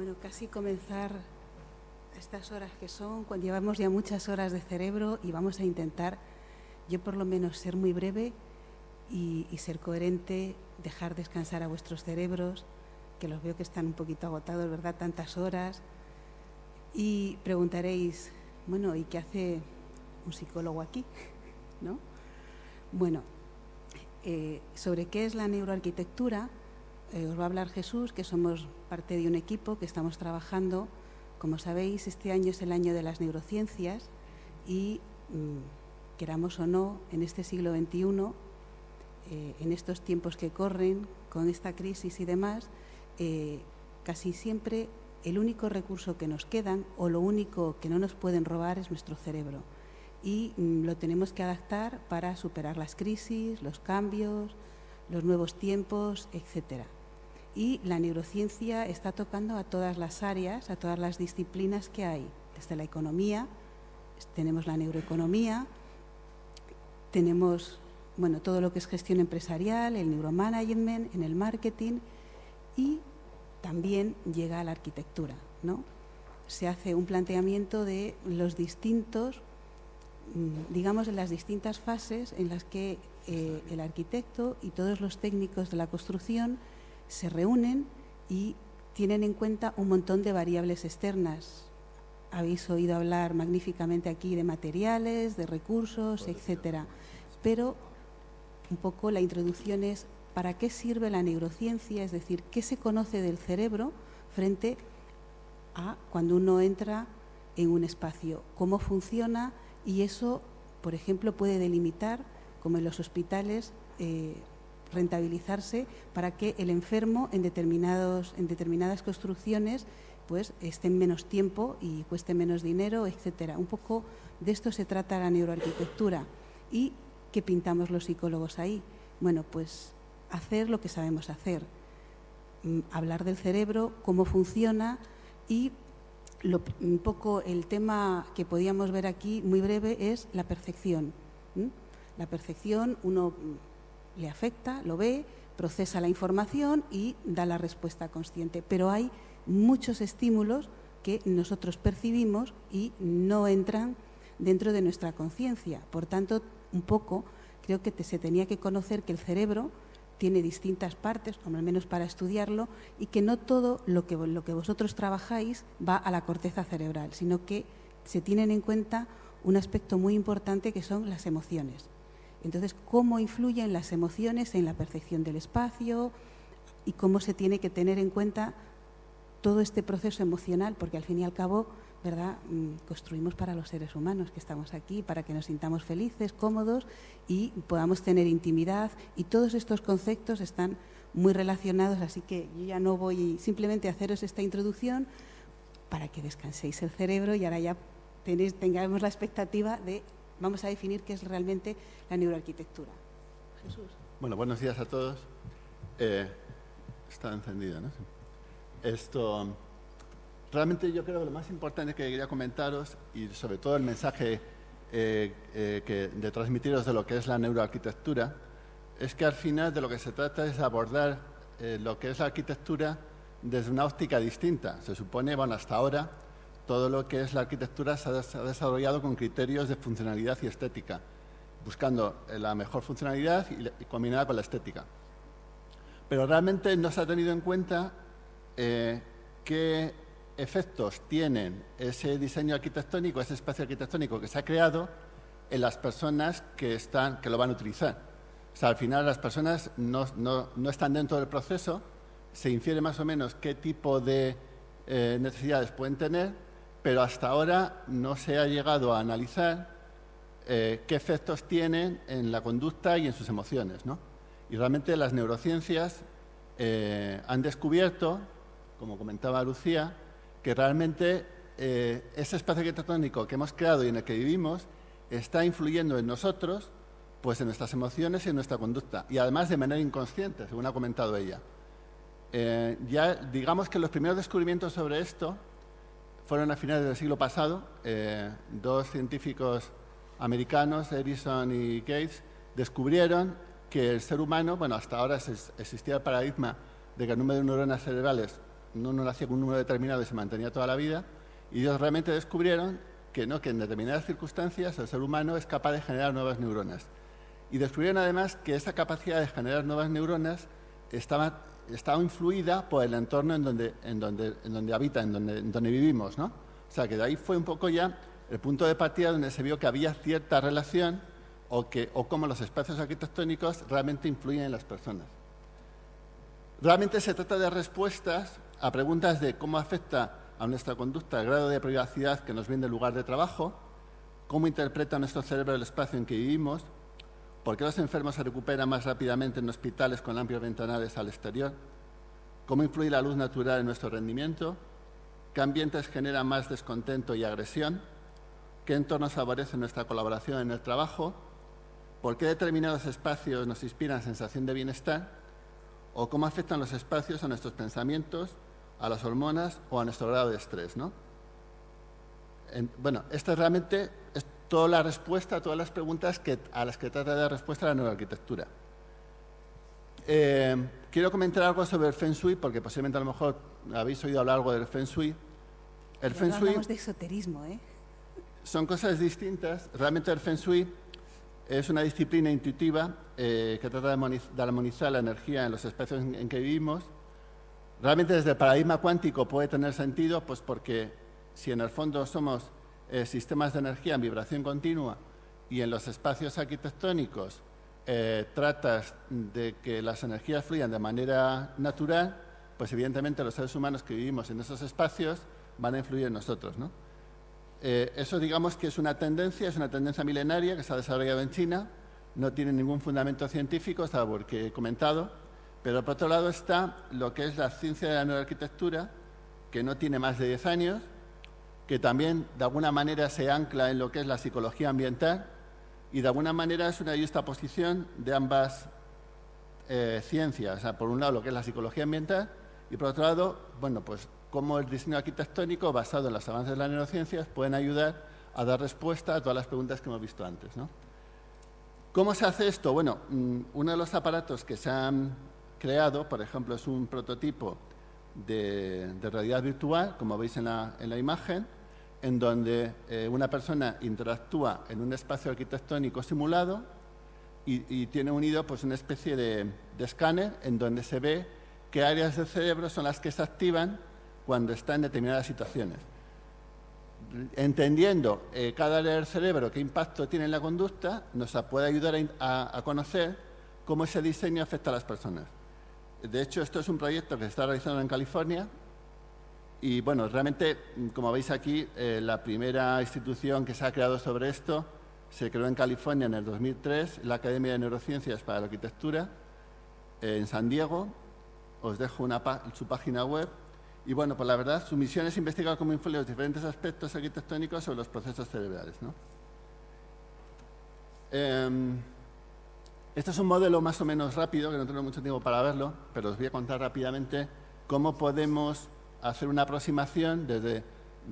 Bueno, casi comenzar a estas horas que son, cuando llevamos ya muchas horas de cerebro, y vamos a intentar, yo por lo menos, ser muy breve y ser coherente, dejar descansar a vuestros cerebros, que los veo que están un poquito agotados, ¿verdad? Tantas horas. Y preguntaréis, bueno, ¿y qué hace un psicólogo aquí? ¿No? Bueno, sobre qué es la neuroarquitectura, os va a hablar Jesús, que somos parte de un equipo que estamos trabajando. Como sabéis, este año es el año de las neurociencias y, queramos o no, en este siglo XXI, en estos tiempos que corren, con esta crisis y demás, casi siempre el único recurso que nos quedan o lo único que no nos pueden robar es nuestro cerebro. Y lo tenemos que adaptar para superar las crisis, los cambios, los nuevos tiempos, etcétera. Y la neurociencia está tocando a todas las áreas, a todas las disciplinas que hay. Desde la economía, tenemos la neuroeconomía, tenemos todo lo que es gestión empresarial, el neuromanagement, en el marketing, y también llega a la arquitectura, ¿no? Se hace un planteamiento de los distintos, digamos, de las distintas fases en las que el arquitecto y todos los técnicos de la construcción se reúnen y tienen en cuenta un montón de variables externas. Habéis oído hablar magníficamente aquí de materiales, de recursos, etcétera. Pero un poco la introducción es ¿para qué sirve la neurociencia? Es decir, ¿qué se conoce del cerebro frente a cuando uno entra en un espacio? ¿Cómo funciona? Y eso, por ejemplo, puede delimitar, como en los hospitales, rentabilizarse para que el enfermo en determinadas construcciones pues estén menos tiempo y cueste menos dinero, etcétera. Un poco de esto se trata la neuroarquitectura. ¿Y qué pintamos los psicólogos ahí? Bueno, pues hacer lo que sabemos hacer, hablar del cerebro, cómo funciona, y un poco el tema que podíamos ver aquí, muy breve, es la percepción. La percepción, uno le afecta, lo ve, procesa la información y da la respuesta consciente. Pero hay muchos estímulos que nosotros percibimos y no entran dentro de nuestra conciencia. Por tanto, un poco creo que se tenía que conocer que el cerebro tiene distintas partes, o al menos para estudiarlo, y que no todo lo que vosotros trabajáis va a la corteza cerebral, sino que se tienen en cuenta un aspecto muy importante que son las emociones. Entonces, cómo influyen las emociones en la percepción del espacio y cómo se tiene que tener en cuenta todo este proceso emocional, porque al fin y al cabo, ¿verdad?, construimos para los seres humanos que estamos aquí, para que nos sintamos felices, cómodos y podamos tener intimidad, y todos estos conceptos están muy relacionados, así que yo ya no voy simplemente a haceros esta introducción para que descanséis el cerebro y ahora ya tengamos la expectativa de, vamos a definir qué es realmente la neuroarquitectura. Jesús. Bueno, buenos días a todos. Está encendido, ¿no? Realmente yo creo que lo más importante que quería comentaros, y sobre todo el mensaje de transmitiros de lo que es la neuroarquitectura, es que al final de lo que se trata es abordar lo que es la arquitectura desde una óptica distinta. Se supone, bueno, hasta ahora todo lo que es la arquitectura se ha desarrollado con criterios de funcionalidad y estética, buscando la mejor funcionalidad y combinada con la estética. Pero realmente no se ha tenido en cuenta qué efectos tienen ese diseño arquitectónico, ese espacio arquitectónico que se ha creado en las personas que lo van a utilizar. O sea, al final las personas no están dentro del proceso, se infiere más o menos qué tipo de necesidades pueden tener, pero hasta ahora no se ha llegado a analizar qué efectos tienen en la conducta y en sus emociones, ¿no? Y realmente las neurociencias han descubierto, como comentaba Lucía, que realmente ese espacio arquitectónico que hemos creado y en el que vivimos está influyendo en nosotros, pues en nuestras emociones y en nuestra conducta, y además de manera inconsciente, según ha comentado ella. Ya digamos que los primeros descubrimientos sobre esto fueron a finales del siglo pasado. Dos científicos americanos, Edison y Gates, descubrieron que el ser humano, bueno, hasta ahora existía el paradigma de que el número de neuronas cerebrales uno nacía con un número determinado y se mantenía toda la vida, y ellos realmente descubrieron que no, que en determinadas circunstancias el ser humano es capaz de generar nuevas neuronas. Y descubrieron además que esa capacidad de generar nuevas neuronas estaba influida por el entorno en donde habita, en donde vivimos, ¿no? O sea, que de ahí fue un poco ya el punto de partida donde se vio que había cierta relación o cómo los espacios arquitectónicos realmente influyen en las personas. Realmente se trata de respuestas a preguntas de cómo afecta a nuestra conducta el grado de privacidad que nos viene del lugar de trabajo, cómo interpreta nuestro cerebro el espacio en que vivimos, por qué los enfermos se recuperan más rápidamente en hospitales con amplios ventanales al exterior, cómo influye la luz natural en nuestro rendimiento, qué ambientes generan más descontento y agresión, qué entornos favorecen nuestra colaboración en el trabajo, por qué determinados espacios nos inspiran sensación de bienestar o cómo afectan los espacios a nuestros pensamientos, a las hormonas o a nuestro grado de estrés, ¿no? Bueno, esta realmente es toda la respuesta a todas las preguntas a las que trata de dar respuesta la neuroarquitectura. Quiero comentar algo sobre el Feng Shui, porque posiblemente a lo mejor habéis oído hablar algo del Feng Shui. El Feng Shui hablamos de esoterismo, ¿eh? Son cosas distintas. Realmente el Feng Shui es una disciplina intuitiva que trata de armonizar la energía en los espacios en que vivimos. Realmente desde el paradigma cuántico puede tener sentido, pues porque si en el fondo somos sistemas de energía en vibración continua y en los espacios arquitectónicos tratas de que las energías fluyan de manera natural, pues evidentemente los seres humanos que vivimos en esos espacios van a influir en nosotros, ¿no? Eso digamos que es una tendencia milenaria que se ha desarrollado en China, no tiene ningún fundamento científico, salvo el que he comentado, pero por otro lado está lo que es la ciencia de la neuroarquitectura, que no tiene más de 10 años, que también de alguna manera se ancla en lo que es la psicología ambiental y de alguna manera es una justaposición de ambas ciencias. O sea, por un lado lo que es la psicología ambiental y por otro lado, bueno, pues cómo el diseño arquitectónico basado en los avances de las neurociencias pueden ayudar a dar respuesta a todas las preguntas que hemos visto antes, ¿no? ¿Cómo se hace esto? Bueno, uno de los aparatos que se han creado, por ejemplo, es un prototipo de realidad virtual, como veis en la imagen, en donde una persona interactúa en un espacio arquitectónico simulado y tiene unido pues, una especie de escáner en donde se ve qué áreas del cerebro son las que se activan cuando está en determinadas situaciones. Entendiendo cada área del cerebro qué impacto tiene en la conducta, nos puede ayudar a conocer cómo ese diseño afecta a las personas. De hecho, esto es un proyecto que se está realizando en California y, bueno, realmente, como veis aquí, la primera institución que se ha creado sobre esto se creó en California en el 2003, la Academia de Neurociencias para la Arquitectura, en San Diego. Os dejo su página web. Y, bueno, pues la verdad, su misión es investigar cómo influyen los diferentes aspectos arquitectónicos sobre los procesos cerebrales, ¿no? Este es un modelo más o menos rápido, que no tengo mucho tiempo para verlo, pero os voy a contar rápidamente cómo podemos hacer una aproximación desde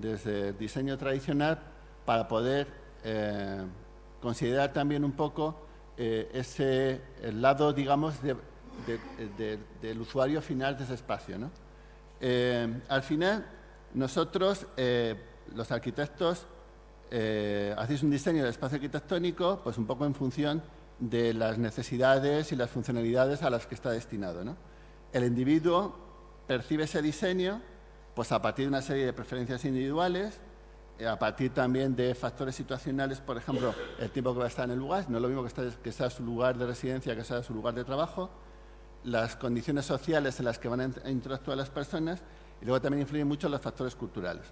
el diseño tradicional para poder considerar también un poco el lado, digamos, del usuario final de ese espacio, ¿no? Al final, nosotros, los arquitectos, hacéis un diseño del espacio arquitectónico, pues un poco en función de las necesidades y las funcionalidades a las que está destinado, ¿no? El individuo percibe ese diseño pues a partir de una serie de preferencias individuales, a partir también de factores situacionales, por ejemplo, el tiempo que va a estar en el lugar, no es lo mismo que sea su lugar de residencia que sea su lugar de trabajo, las condiciones sociales en las que van a interactuar las personas y luego también influyen mucho los factores culturales.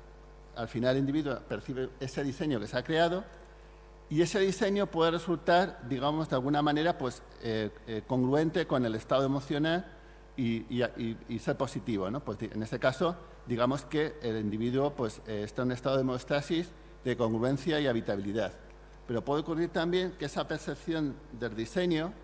Al final el individuo percibe ese diseño que se ha creado y ese diseño puede resultar, digamos, de alguna manera pues, congruente con el estado emocional y ser positivo, ¿no? Pues, en este caso, digamos que el individuo pues, está en un estado de homeostasis, de congruencia y habitabilidad. Pero puede ocurrir también que esa percepción del diseño,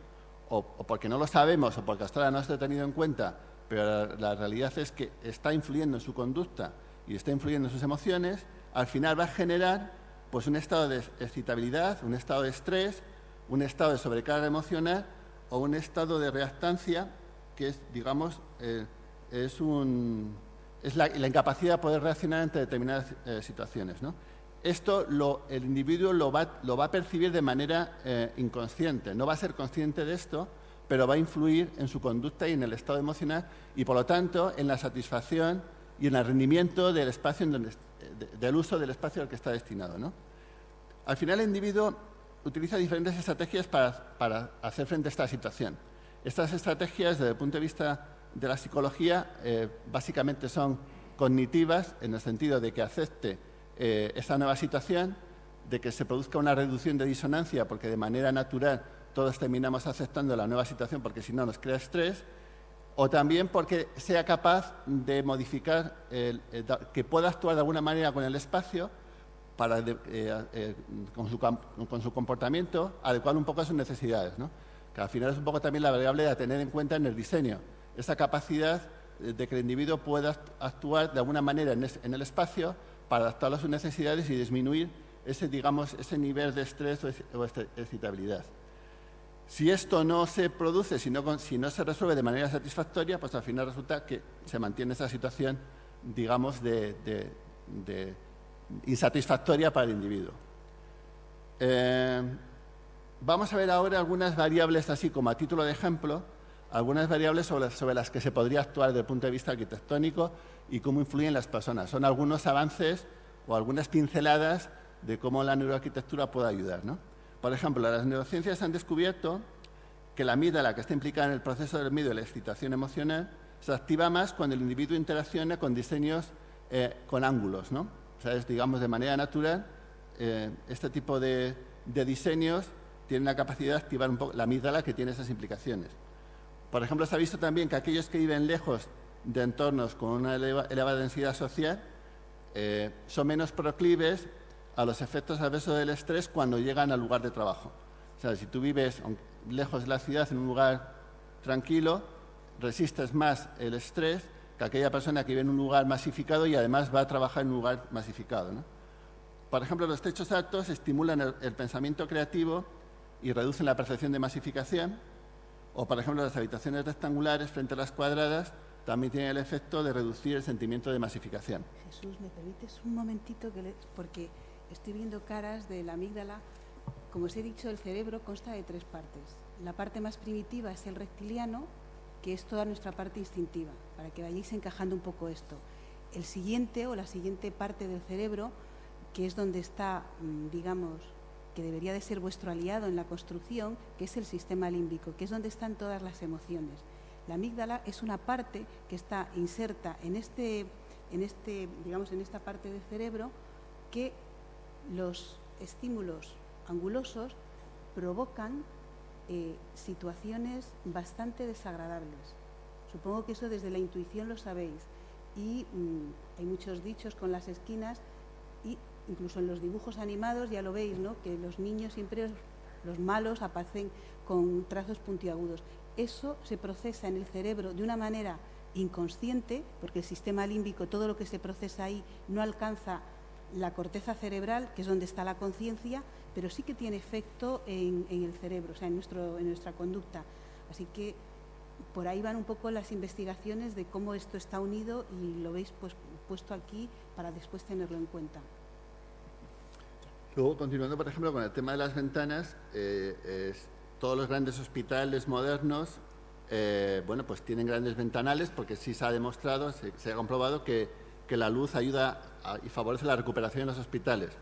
o porque no lo sabemos o porque hasta ahora no está tenido en cuenta, pero la realidad es que está influyendo en su conducta y está influyendo en sus emociones, al final va a generar pues, un estado de excitabilidad, un estado de estrés, un estado de sobrecarga emocional o un estado de reactancia que es, digamos, es un es la incapacidad de poder reaccionar ante determinadas situaciones, ¿no? Esto el individuo lo va a percibir de manera inconsciente, no va a ser consciente de esto, pero va a influir en su conducta y en el estado emocional y, por lo tanto, en la satisfacción y en el rendimiento del espacio, del uso del espacio al que está destinado, ¿no? Al final, el individuo utiliza diferentes estrategias para hacer frente a esta situación. Estas estrategias, desde el punto de vista de la psicología, básicamente son cognitivas, en el sentido de que acepte esta nueva situación, de que se produzca una reducción de disonancia, porque de manera natural todos terminamos aceptando la nueva situación, porque si no nos crea estrés, o también porque sea capaz de modificar, que pueda actuar de alguna manera con el espacio, con su comportamiento, adecuar un poco a sus necesidades, ¿no? Que al final es un poco también la variable a tener en cuenta en el diseño, esa capacidad de que el individuo pueda actuar de alguna manera en el espacio para adaptarlo a sus necesidades y disminuir ese nivel de estrés o excitabilidad. Si esto no se produce, si no se resuelve de manera satisfactoria, pues al final resulta que se mantiene esa situación, digamos, de insatisfactoria para el individuo. Vamos a ver ahora algunas variables, así como a título de ejemplo, algunas variables sobre las que se podría actuar desde el punto de vista arquitectónico y cómo influyen las personas. Son algunos avances o algunas pinceladas de cómo la neuroarquitectura puede ayudar, ¿no? Por ejemplo, las neurociencias han descubierto que la amígdala, que está implicada en el proceso del miedo y la excitación emocional, se activa más cuando el individuo interacciona con diseños con ángulos, ¿no? O sea, digamos, de manera natural, este tipo de diseños tienen la capacidad de activar un poco la amígdala, que tiene esas implicaciones. Por ejemplo, se ha visto también que aquellos que viven lejos de entornos con una elevada densidad social son menos proclives a los efectos adversos del estrés cuando llegan al lugar de trabajo. O sea, si tú vives lejos de la ciudad, en un lugar tranquilo, resistes más el estrés que aquella persona que vive en un lugar masificado y además va a trabajar en un lugar masificado, ¿no? Por ejemplo, los techos altos estimulan el pensamiento creativo y reducen la percepción de masificación. O, por ejemplo, las habitaciones rectangulares frente a las cuadradas también tienen el efecto de reducir el sentimiento de masificación. Jesús, ¿me permites un momentito? Porque estoy viendo caras de la amígdala. Como os he dicho, el cerebro consta de 3 partes. La parte más primitiva es el reptiliano, que es toda nuestra parte instintiva, para que vayáis encajando un poco esto. El siguiente o la siguiente parte del cerebro, que es donde está, digamos, que debería de ser vuestro aliado en la construcción, que es el sistema límbico, que es donde están todas las emociones. La amígdala es una parte que está inserta en esta parte del cerebro, que los estímulos angulosos provocan situaciones bastante desagradables. Supongo que eso desde la intuición lo sabéis. Y hay muchos dichos con las esquinas, y incluso en los dibujos animados ya lo veis, ¿no? Que los niños siempre, los malos, aparecen con trazos puntiagudos. Eso se procesa en el cerebro de una manera inconsciente, porque el sistema límbico, todo lo que se procesa ahí, no alcanza la corteza cerebral, que es donde está la conciencia, pero sí que tiene efecto en el cerebro, o sea, en nuestra conducta. Así que por ahí van un poco las investigaciones de cómo esto está unido, y lo veis pues puesto aquí para después tenerlo en cuenta. Luego, continuando, por ejemplo, con el tema de las ventanas, todos los grandes hospitales modernos, bueno, pues tienen grandes ventanales, porque sí se ha demostrado, se ha comprobado que la luz ayuda y favorece la recuperación en los hospitales.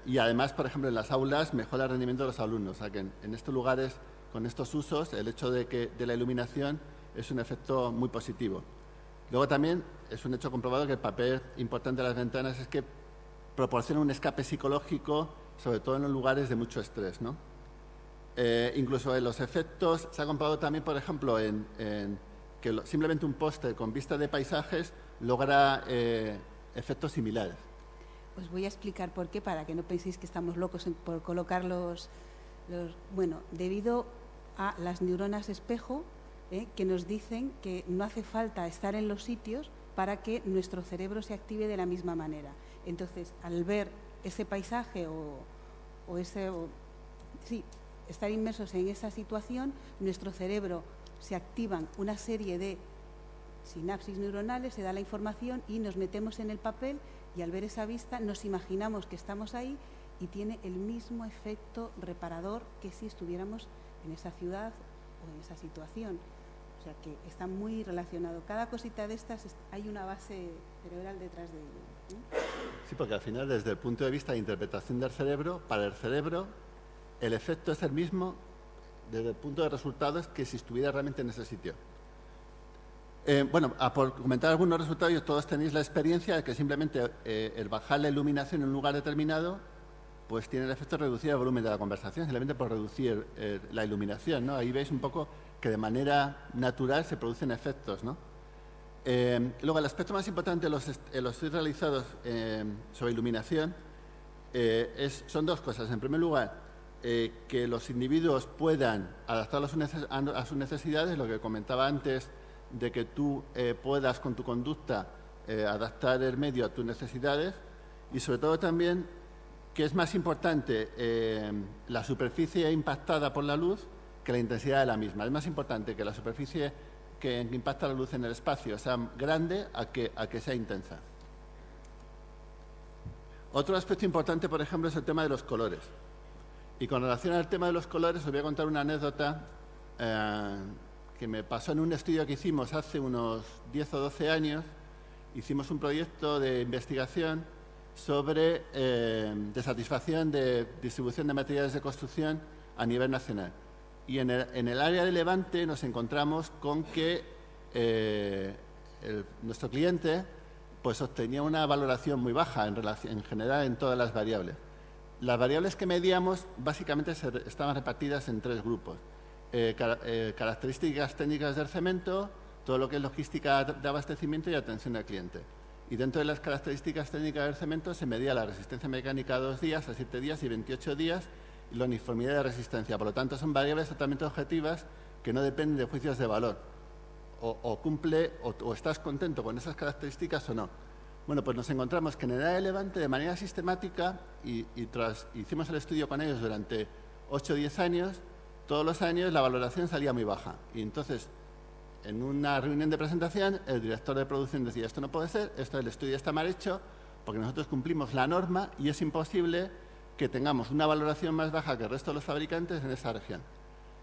Y además, por ejemplo, en las aulas mejora el rendimiento de los alumnos. O sea, que en estos lugares, con estos usos, el hecho de la iluminación es un efecto muy positivo. Luego también es un hecho comprobado que el papel importante de las ventanas es que proporciona un escape psicológico, sobre todo en los lugares de mucho estrés, ¿no? Incluso en los efectos, se ha comprobado también, por ejemplo, que simplemente un póster con vista de paisajes logra efectos similares. Os voy a explicar por qué, para que no penséis que estamos locos por colocar los... Bueno, debido a las neuronas espejo, que nos dicen que no hace falta estar en los sitios para que nuestro cerebro se active de la misma manera. Entonces, al ver ese paisaje estar inmersos en esa situación, nuestro cerebro se activan una serie de sinapsis neuronales, se da la información y nos metemos en el papel y al ver esa vista nos imaginamos que estamos ahí y tiene el mismo efecto reparador que si estuviéramos en esa ciudad o en esa situación. O sea que está muy relacionado. Cada cosita de estas hay una base cerebral detrás de ello, ¿no? Sí, porque al final, desde el punto de vista de interpretación del cerebro, para el cerebro el efecto es el mismo desde el punto de resultados que si estuviera realmente en ese sitio. Bueno, por comentar algunos resultados, todos tenéis la experiencia de que simplemente el bajar la iluminación en un lugar determinado pues tiene el efecto de reducir el volumen de la conversación, simplemente por reducir la iluminación, ¿no? Ahí veis un poco que de manera natural se producen efectos, ¿no? Luego, el aspecto más importante de los estudios realizados sobre iluminación son dos cosas. En primer lugar, que los individuos puedan adaptarlos a sus necesidades, lo que comentaba antes, de que tú puedas con tu conducta adaptar el medio a tus necesidades, y sobre todo también que es más importante la superficie impactada por la luz que la intensidad de la misma. Es más importante que la superficie que impacta la luz en el espacio sea grande a que sea intensa. Otro aspecto importante, por ejemplo, es el tema de los colores. Y con relación al tema de los colores, os voy a contar una anécdota que me pasó en un estudio que hicimos hace unos 10 o 12 años. Hicimos un proyecto de investigación sobre desatisfacción de distribución de materiales de construcción a nivel nacional. Y en el área de Levante nos encontramos con que nuestro cliente pues obtenía una valoración muy baja en general en todas las variables. Las variables que medíamos básicamente estaban repartidas en tres grupos. Características técnicas del cemento, todo lo que es logística de abastecimiento y atención al cliente. Y dentro de las características técnicas del cemento se medía la resistencia mecánica a 2 días, a 7 días y 28 días y la uniformidad de resistencia. Por lo tanto, son variables totalmente objetivas que no dependen de juicios de valor. O cumple o estás contento con esas características o no. Bueno, pues nos encontramos que en el área de Levante, de manera sistemática, y hicimos el estudio con ellos durante 8 o 10 años, todos los años la valoración salía muy baja. Y entonces, en una reunión de presentación, el director de producción decía: esto no puede ser, el estudio está mal hecho, porque nosotros cumplimos la norma y es imposible que tengamos una valoración más baja que el resto de los fabricantes en esa región.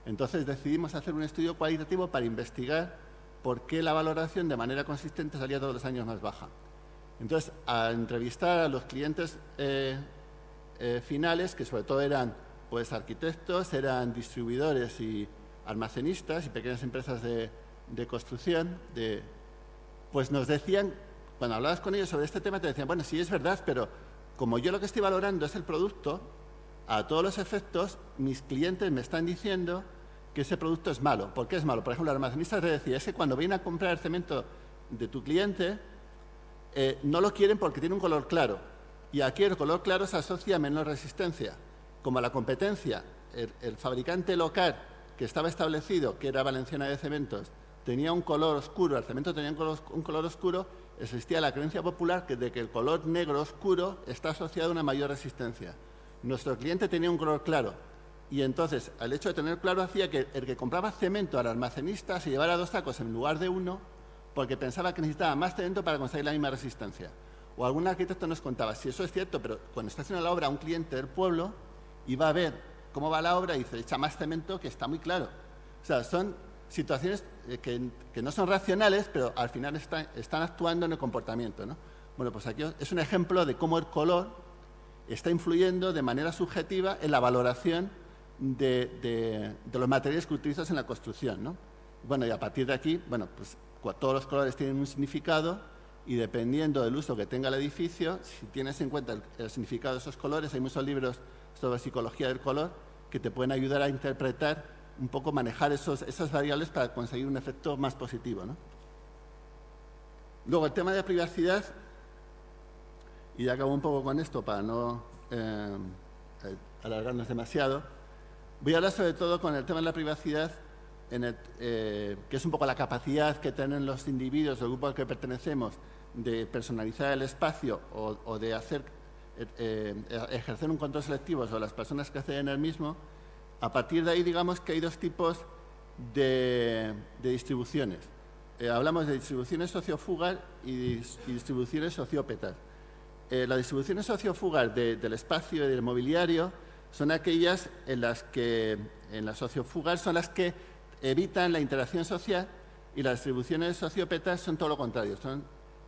Entonces decidimos hacer un estudio cualitativo para investigar por qué la valoración de manera consistente salía todos los años más baja. Entonces, a entrevistar a los clientes finales, que sobre todo eran pues arquitectos, eran distribuidores y almacenistas y pequeñas empresas de construcción, pues nos decían, cuando hablabas con ellos sobre este tema, te decían: bueno, sí es verdad, pero como yo lo que estoy valorando es el producto, a todos los efectos, mis clientes me están diciendo que ese producto es malo. ¿Por qué es malo? Por ejemplo, el almacenista te decía: es que cuando vienen a comprar el cemento de tu cliente, no lo quieren porque tiene un color claro. Y aquí el color claro se asocia a menor resistencia. Como la competencia, el fabricante local que estaba establecido, que era Valenciana de Cementos, tenía un color oscuro, el cemento tenía un color oscuro, existía la creencia popular de que el color negro oscuro está asociado a una mayor resistencia. Nuestro cliente tenía un color claro y entonces el hecho de tener claro hacía que el que compraba cemento al almacenista se llevara 2 sacos en lugar de 1 porque pensaba que necesitaba más cemento para conseguir la misma resistencia. O algún arquitecto nos contaba: si eso es cierto, pero cuando está haciendo la obra un cliente del pueblo y va a ver cómo va la obra y dice: echa más cemento, que está muy claro. O sea, son situaciones que no son racionales, pero al final están actuando en el comportamiento, ¿no? Bueno, pues aquí es un ejemplo de cómo el color está influyendo de manera subjetiva en la valoración de los materiales que utilizas en la construcción, ¿no? Bueno, y a partir de aquí, bueno, pues todos los colores tienen un significado y dependiendo del uso que tenga el edificio, si tienes en cuenta el significado de esos colores, hay muchos libros sobre psicología del color que te pueden ayudar a interpretar un poco, manejar esas variables para conseguir un efecto más positivo, ¿no? Luego, el tema de la privacidad, y ya acabo un poco con esto para no alargarnos demasiado. Voy a hablar sobre todo con el tema de la privacidad, que es un poco la capacidad que tienen los individuos, el grupo al que pertenecemos, de personalizar el espacio o de ejercer un control selectivo sobre las personas que acceden al mismo. A partir de ahí, digamos que hay 2 tipos de distribuciones. hablamos de distribuciones sociofugas y distribuciones sociópetas. Las distribuciones sociofugas del espacio y del mobiliario son aquellas en las sociofugas son las que evitan la interacción social, y las distribuciones sociópetas son todo lo contrario, son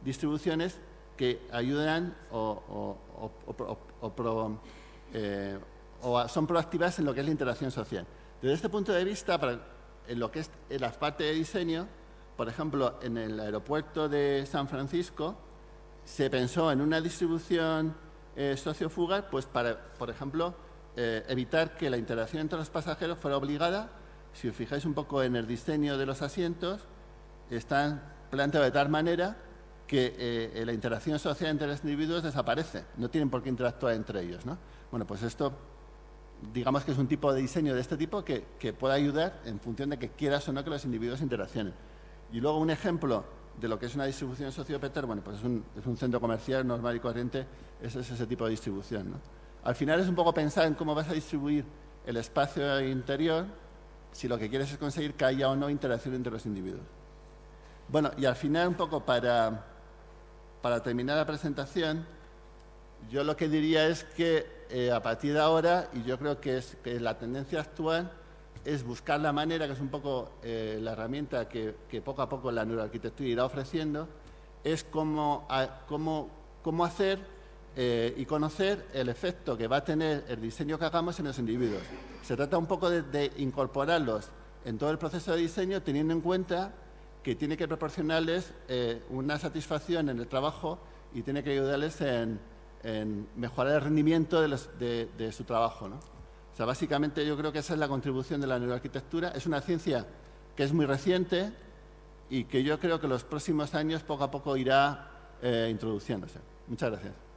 distribuciones que ayudan o son proactivas en lo que es la interacción social. Desde este punto de vista, en lo que es en la parte de diseño, por ejemplo, en el aeropuerto de San Francisco se pensó en una distribución sociofugaz pues para, por ejemplo, evitar que la interacción entre los pasajeros fuera obligada. Si os fijáis un poco en el diseño de los asientos, están planteados de tal manera que la interacción social entre los individuos desaparece. No tienen por qué interactuar entre ellos, ¿no? Bueno, pues esto, digamos que es un tipo de diseño de este tipo que puede ayudar en función de que quieras o no que los individuos interaccionen. Y luego un ejemplo de lo que es una distribución sociopeta, bueno, pues es un centro comercial normal y corriente, es ese tipo de distribución, ¿no? Al final es un poco pensar en cómo vas a distribuir el espacio interior si lo que quieres es conseguir que haya o no interacción entre los individuos. Bueno, y al final, un poco para terminar la presentación, yo lo que diría es que a partir de ahora, y yo creo que la tendencia actual es buscar la manera, que es un poco la herramienta que poco a poco la neuroarquitectura irá ofreciendo, es cómo hacer y conocer el efecto que va a tener el diseño que hagamos en los individuos. Se trata un poco de incorporarlos en todo el proceso de diseño, teniendo en cuenta que tiene que proporcionarles una satisfacción en el trabajo y tiene que ayudarles en mejorar el rendimiento de su trabajo, ¿no? O sea, básicamente yo creo que esa es la contribución de la neuroarquitectura. Es una ciencia que es muy reciente y que yo creo que en los próximos años poco a poco irá introduciéndose. Muchas gracias.